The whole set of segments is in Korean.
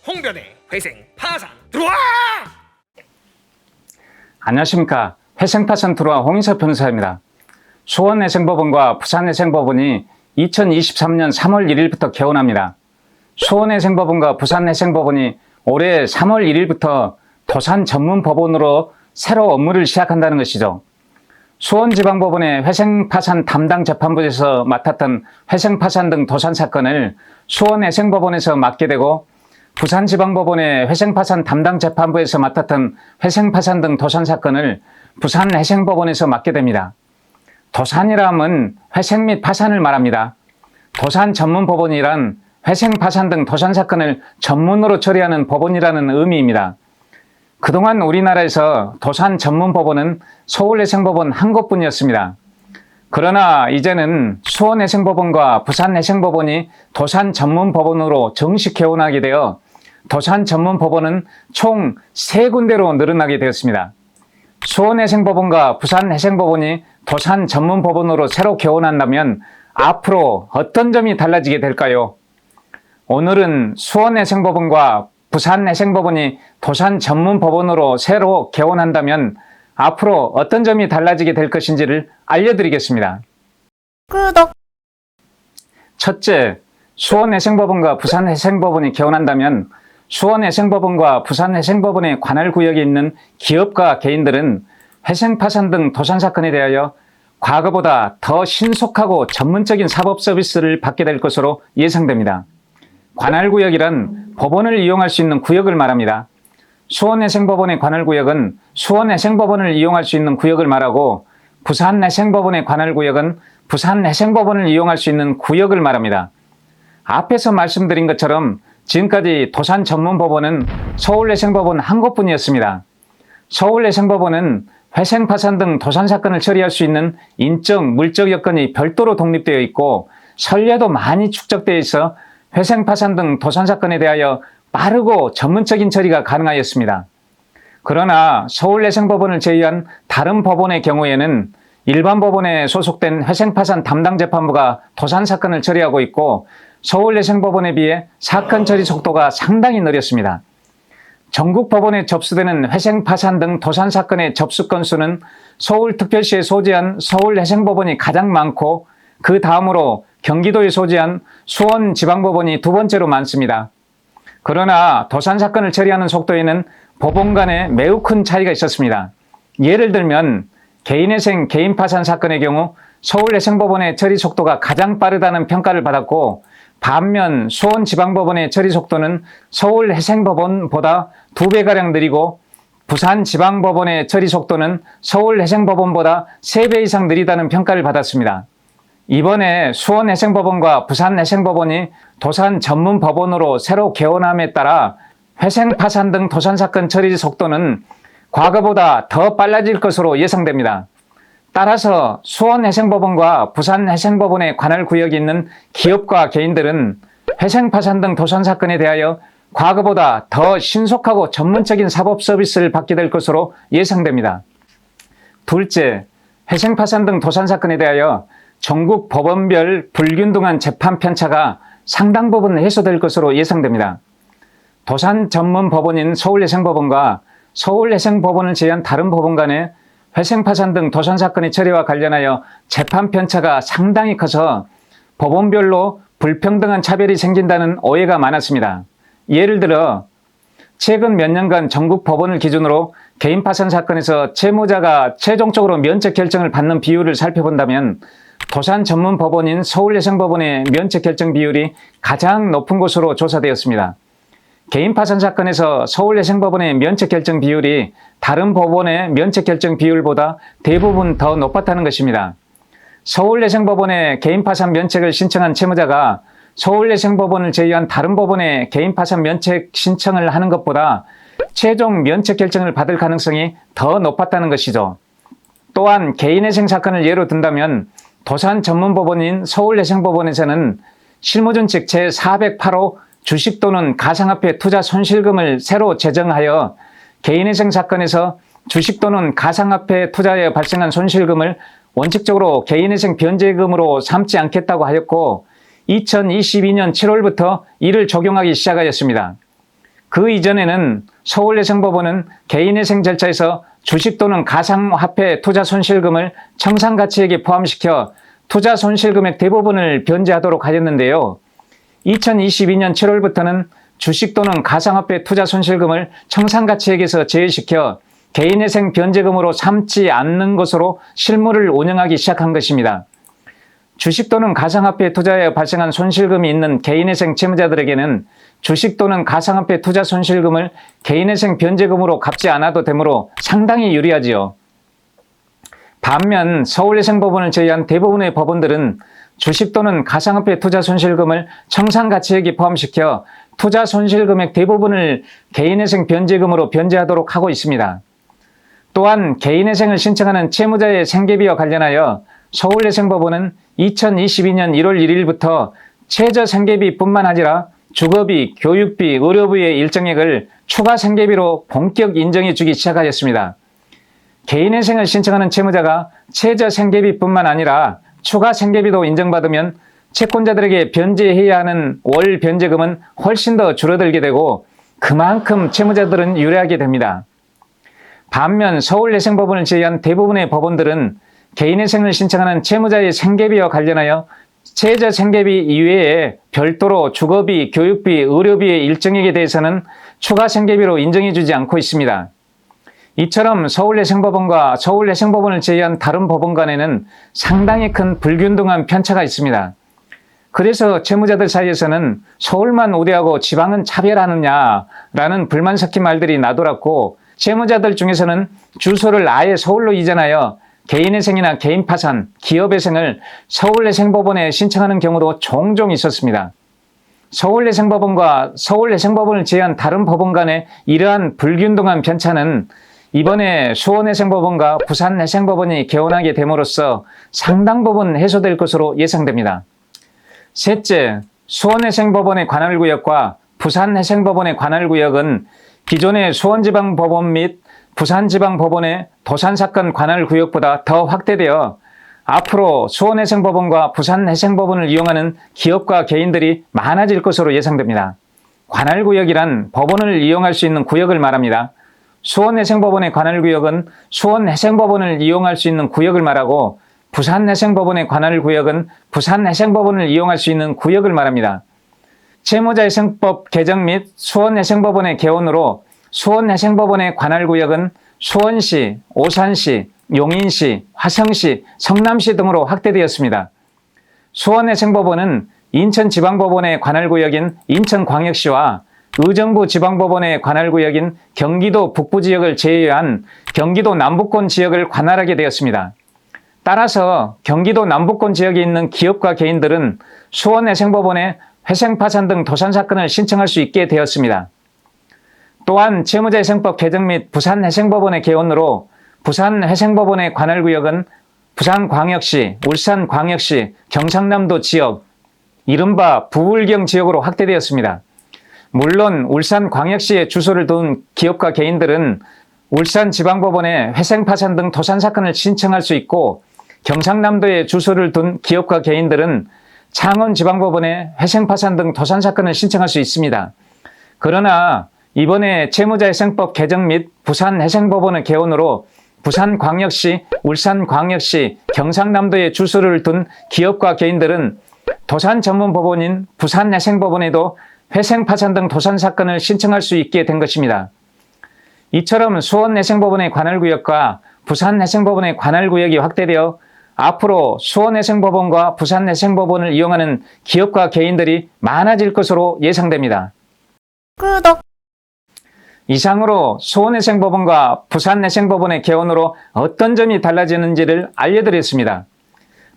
홍변의 회생 파산 들어와! 안녕하십니까. 회생파산 들어와 홍인섭 변호사입니다. 수원회생법원과 부산회생법원이 2023년 3월 1일부터 개원합니다. 수원회생법원과 부산회생법원이 올해 3월 1일부터 도산전문법원으로 새로 업무를 시작한다는 것이죠. 수원지방법원의 회생파산 담당 재판부에서 맡았던 회생파산 등 도산사건을 수원회생법원에서 맡게 되고, 부산지방법원의 회생파산 담당 재판부에서 맡았던 회생파산 등 도산사건을 부산회생법원에서 맡게 됩니다. 도산이라 함은 회생 및 파산을 말합니다. 도산전문법원이란 회생, 파산 등 도산사건을 전문으로 처리하는 법원이라는 의미입니다. 그동안 우리나라에서 도산전문법원은 서울회생법원 한 곳뿐이었습니다. 그러나 이제는 수원회생법원과 부산회생법원이 도산전문법원으로 정식 개원하게 되어 도산전문법원은 총 3군데로 늘어나게 되었습니다. 수원회생법원과 부산회생법원이 도산전문법원으로 새로 개원한다면 앞으로 어떤 점이 달라지게 될까요? 오늘은 수원회생법원과 부산회생법원이 도산전문법원으로 새로 개원한다면 앞으로 어떤 점이 달라지게 될 것인지를 알려드리겠습니다. 구독! 첫째, 수원회생법원과 부산회생법원이 개원한다면 수원회생법원과 부산회생법원의 관할구역에 있는 기업과 개인들은 회생파산 등 도산사건에 대하여 과거보다 더 신속하고 전문적인 사법 서비스를 받게 될 것으로 예상됩니다. 관할구역이란 법원을 이용할 수 있는 구역을 말합니다. 수원회생법원의 관할구역은 수원회생법원을 이용할 수 있는 구역을 말하고, 부산회생법원의 관할구역은 부산회생법원을 이용할 수 있는 구역을 말합니다. 앞에서 말씀드린 것처럼 지금까지 도산전문법원은 서울회생법원 한 곳뿐이었습니다. 서울회생법원은 회생, 파산 등 도산사건을 처리할 수 있는 인적, 물적 여건이 별도로 독립되어 있고 선례도 많이 축적되어 있어 회생, 파산 등 도산사건에 대하여 빠르고 전문적인 처리가 가능하였습니다. 그러나 서울회생법원을 제외한 다른 법원의 경우에는 일반 법원에 소속된 회생파산 담당 재판부가 도산사건을 처리하고 있고, 서울회생법원에 비해 사건 처리 속도가 상당히 느렸습니다. 전국 법원에 접수되는 회생파산 등 도산사건의 접수 건수는 서울특별시에 소재한 서울회생법원이 가장 많고, 그 다음으로 경기도에 소재한 수원지방법원이 두 번째로 많습니다. 그러나 도산사건을 처리하는 속도에는 법원 간에 매우 큰 차이가 있었습니다. 예를 들면 개인회생, 개인파산 사건의 경우 서울회생법원의 처리 속도가 가장 빠르다는 평가를 받았고, 반면 수원지방법원의 처리 속도는 서울회생법원보다 2배가량 느리고, 부산지방법원의 처리 속도는 서울회생법원보다 3배 이상 느리다는 평가를 받았습니다. 이번에 수원회생법원과 부산회생법원이 도산전문법원으로 새로 개원함에 따라 회생, 파산 등 도산사건 처리 속도는 과거보다 더 빨라질 것으로 예상됩니다. 따라서 수원회생법원과 부산회생법원의 관할구역이 있는 기업과 개인들은 회생, 파산 등 도산사건에 대하여 과거보다 더 신속하고 전문적인 사법 서비스를 받게 될 것으로 예상됩니다. 둘째, 회생, 파산 등 도산사건에 대하여 전국 법원별 불균등한 재판 편차가 상당 부분 해소될 것으로 예상됩니다. 도산전문법원인 서울회생법원과 서울회생법원을 제외한 다른 법원 간에 회생, 파산 등 도산사건의 처리와 관련하여 재판 편차가 상당히 커서 법원별로 불평등한 차별이 생긴다는 오해가 많았습니다. 예를 들어 최근 몇 년간 전국 법원을 기준으로 개인 파산 사건에서 채무자가 최종적으로 면책 결정을 받는 비율을 살펴본다면 도산전문법원인 서울회생법원의 면책 결정 비율이 가장 높은 것으로 조사되었습니다. 개인 파산 사건에서 서울회생법원의 면책 결정 비율이 다른 법원의 면책 결정 비율보다 대부분 더 높았다는 것입니다. 서울회생법원의 개인 파산 면책을 신청한 채무자가 서울회생법원을 제외한 다른 법원의 개인 파산 면책 신청을 하는 것보다 최종 면책 결정을 받을 가능성이 더 높았다는 것이죠. 또한 개인회생 사건을 예로 든다면 도산전문법원인 서울회생법원에서는 실무준칙 제408호 주식 또는 가상화폐 투자 손실금을 새로 제정하여 개인회생 사건에서 주식 또는 가상화폐 투자에 발생한 손실금을 원칙적으로 개인회생 변제금으로 삼지 않겠다고 하였고, 2022년 7월부터 이를 적용하기 시작하였습니다. 그 이전에는 서울회생법원은 개인회생 절차에서 주식 또는 가상화폐 투자 손실금을 청산가치액에 포함시켜 투자 손실금액 대부분을 변제하도록 하였는데요. 2022년 7월부터는 주식 또는 가상화폐 투자 손실금을 청산가치액에서 제외시켜 개인회생 변제금으로 삼지 않는 것으로 실무를 운영하기 시작한 것입니다. 주식 또는 가상화폐 투자에 발생한 손실금이 있는 개인회생 채무자들에게는 주식 또는 가상화폐 투자 손실금을 개인회생 변제금으로 갚지 않아도 되므로 상당히 유리하지요. 반면 서울회생법원을 제외한 대부분의 법원들은 주식 또는 가상화폐 투자 손실금을 청산가치액에 포함시켜 투자 손실금액 대부분을 개인회생 변제금으로 변제하도록 하고 있습니다. 또한 개인회생을 신청하는 채무자의 생계비와 관련하여 서울회생법원은 2022년 1월 1일부터 최저 생계비뿐만 아니라 주거비, 교육비, 의료비의 일정액을 추가 생계비로 본격 인정해 주기 시작하였습니다. 개인회생을 신청하는 채무자가 최저 생계비뿐만 아니라 추가 생계비도 인정받으면 채권자들에게 변제해야 하는 월 변제금은 훨씬 더 줄어들게 되고 그만큼 채무자들은 유리하게 됩니다. 반면 서울회생법원을 제외한 대부분의 법원들은 개인회생을 신청하는 채무자의 생계비와 관련하여 최저 생계비 이외에 별도로 주거비, 교육비, 의료비의 일정액에 대해서는 추가 생계비로 인정해 주지 않고 있습니다. 이처럼 서울회생법원과 서울회생법원을 제외한 다른 법원 간에는 상당히 큰 불균등한 편차가 있습니다. 그래서 채무자들 사이에서는 서울만 우대하고 지방은 차별하느냐라는 불만 섞인 말들이 나돌았고 채무자들 중에서는 주소를 아예 서울로 이전하여 개인회생이나 개인파산, 기업회생을 서울회생법원에 신청하는 경우도 종종 있었습니다. 서울회생법원과 서울회생법원을 제외한 다른 법원 간의 이러한 불균등한 편차는 이번에 수원회생법원과 부산회생법원이 개원하게 됨으로써 상당 부분 해소될 것으로 예상됩니다. 셋째, 수원회생법원의 관할구역과 부산회생법원의 관할구역은 기존의 수원지방법원 및 부산지방법원의 도산사건 관할구역보다 더 확대되어 앞으로 수원회생법원과 부산회생법원을 이용하는 기업과 개인들이 많아질 것으로 예상됩니다. 관할구역이란 법원을 이용할 수 있는 구역을 말합니다. 수원회생법원의 관할구역은 수원회생법원을 이용할 수 있는 구역을 말하고 부산회생법원의 관할구역은 부산회생법원을 이용할 수 있는 구역을 말합니다. 채무자회생법 개정 및 수원회생법원의 개원으로 수원회생법원의 관할구역은 수원시, 오산시, 용인시, 화성시, 성남시 등으로 확대되었습니다. 수원회생법원은 인천지방법원의 관할구역인 인천광역시와 의정부 지방법원의 관할구역인 경기도 북부지역을 제외한 경기도 남부권 지역을 관할하게 되었습니다. 따라서 경기도 남부권 지역에 있는 기업과 개인들은 수원회생법원에 회생파산 등 도산사건을 신청할 수 있게 되었습니다. 또한 채무자회생법 개정 및 부산회생법원의 개원으로 부산회생법원의 관할구역은 부산광역시, 울산광역시, 경상남도 지역, 이른바 부울경 지역으로 확대되었습니다. 물론 울산광역시에 주소를 둔 기업과 개인들은 울산지방법원에 회생파산 등 도산사건을 신청할 수 있고 경상남도에 주소를 둔 기업과 개인들은 창원지방법원에 회생파산 등 도산사건을 신청할 수 있습니다. 그러나 이번에 채무자회생법 개정 및 부산회생법원의 개원으로 부산광역시, 울산광역시, 경상남도에 주소를 둔 기업과 개인들은 도산전문법원인 부산회생법원에도 회생파산 등 도산사건을 신청할 수 있게 된 것입니다. 이처럼 수원회생법원의 관할구역과 부산회생법원의 관할구역이 확대되어 앞으로 수원회생법원과 부산회생법원을 이용하는 기업과 개인들이 많아질 것으로 예상됩니다. 구독! 이상으로 수원회생법원과 부산회생법원의 개원으로 어떤 점이 달라지는지를 알려드렸습니다.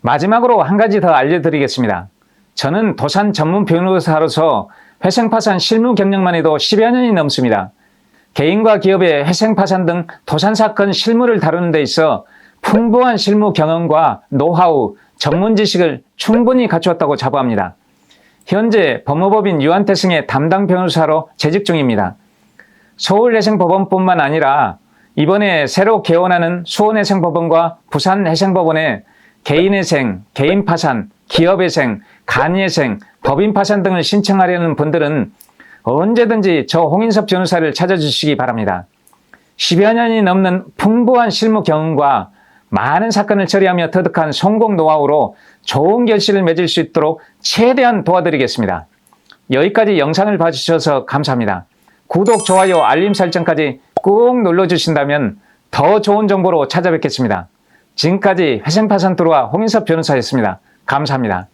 마지막으로 한 가지 더 알려드리겠습니다. 저는 도산 전문 변호사로서 회생파산 실무 경력만 해도 10여 년이 넘습니다. 개인과 기업의 회생파산 등 도산사건 실무를 다루는 데 있어 풍부한 실무 경험과 노하우, 전문 지식을 충분히 갖추었다고 자부합니다. 현재 법무법인 유한태승의 담당 변호사로 재직 중입니다. 서울회생법원뿐만 아니라 이번에 새로 개원하는 수원회생법원과 부산회생법원에 개인회생, 개인파산, 기업회생, 간이회생, 법인파산 등을 신청하려는 분들은 언제든지 저 홍인섭 변호사를 찾아주시기 바랍니다. 10여 년이 넘는 풍부한 실무 경험과 많은 사건을 처리하며 터득한 성공 노하우로 좋은 결실을 맺을 수 있도록 최대한 도와드리겠습니다. 여기까지 영상을 봐주셔서 감사합니다. 구독, 좋아요, 알림 설정까지 꾹 눌러주신다면 더 좋은 정보로 찾아뵙겠습니다. 지금까지 회생파산 들어와 홍인섭 변호사였습니다. 감사합니다.